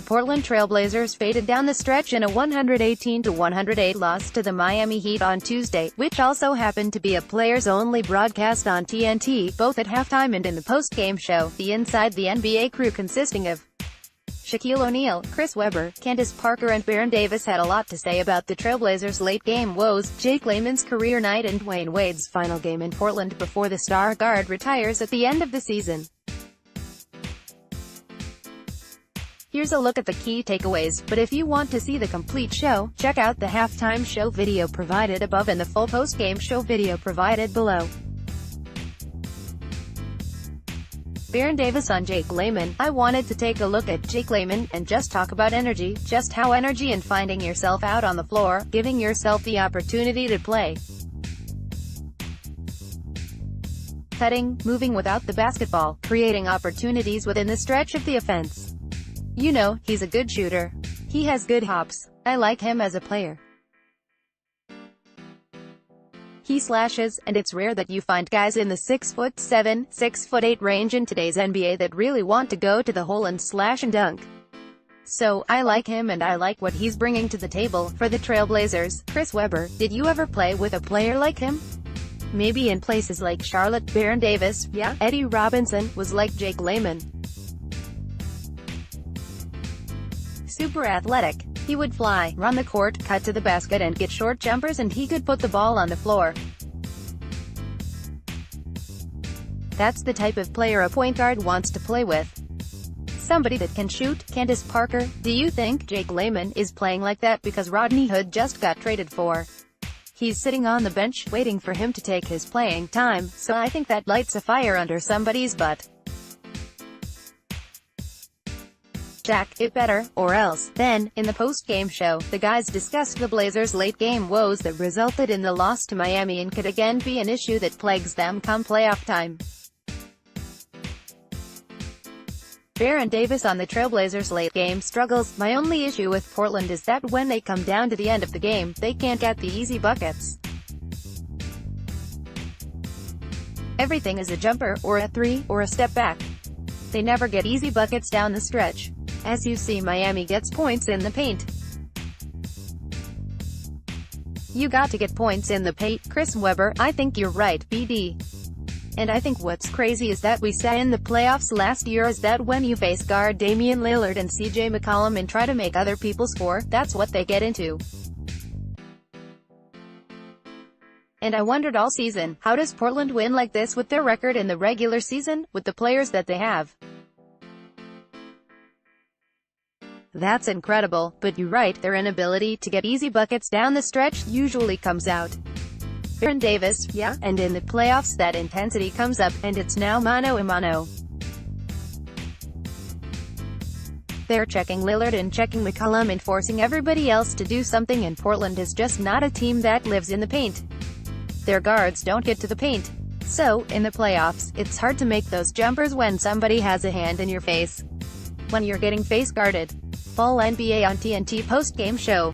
Portland Trail Blazers faded down the stretch in a 118-108 loss to the Miami Heat on Tuesday, which also happened to be a players-only broadcast on TNT.Both at halftime and in the post-game show. The Inside the NBA crew, consisting of Shaquille O'Neal, Chris Webber, Candace Parker and Baron Davis, had a lot to say about the Trailblazers' late-game woes, Jake Layman's career night and Dwayne Wade's final game in Portland before the star guard retires at the end of the season. Here's a look at the key takeaways, but if you want to see the complete show, check out the halftime show video provided above and the full post-game show video provided below. Baron Davis on Jake Layman: I wanted to take a look at Jake Layman, and just talk about energy, just how energy and finding yourself out on the floor, giving yourself the opportunity to play. Cutting, moving without the basketball, creating opportunities within the stretch of the offense. You know, he's a good shooter. He has good hops. I like him as a player. He slashes, and it's rare that you find guys in the 6'7", 6'8" range in today's NBA that really want to go to the hole and slash and dunk. So, I like him and I like what he's bringing to the table. For the Trailblazers, Chris Webber: did you ever play with a player like him? Maybe in places like Charlotte. Baron Davis: yeah, Eddie Robinson was like Jake Layman. Super athletic. He would fly, run the court, cut to the basket and get short jumpers, and he could put the ball on the floor. That's the type of player a point guard wants to play with. Somebody that can shoot. Candace Parker: do you think Jake Layman is playing like that because Rodney Hood just got traded for? He's sitting on the bench, waiting for him to take his playing time, so I think that lights a fire under somebody's butt. Shaq: it better, or else. Then, in the post-game show, the guys discussed the Blazers' late-game woes that resulted in the loss to Miami and could again be an issue that plagues them come playoff time. Baron Davis on the Trailblazers' late-game struggles: my only issue with Portland is that when they come down to the end of the game, they can't get the easy buckets. Everything is a jumper, or a three, or a step back. They never get easy buckets down the stretch. As you see, Miami gets points in the paint. You got to get points in the paint. Chris Webber: I think you're right, BD. And I think what's crazy is that we saw in the playoffs last year is that when you face guard Damian Lillard and CJ McCollum and try to make other people score, that's what they get into. And I wondered all season, how does Portland win like this with their record in the regular season, with the players that they have? That's incredible, but you're right, their inability to get easy buckets down the stretch usually comes out. Baron Davis: yeah, and in the playoffs that intensity comes up, and it's now mano a mano. They're checking Lillard and checking McCollum and forcing everybody else to do something, and Portland is just not a team that lives in the paint. Their guards don't get to the paint. So, in the playoffs, it's hard to make those jumpers when somebody has a hand in your face. When you're getting face guarded. Full NBA on TNT post-game show.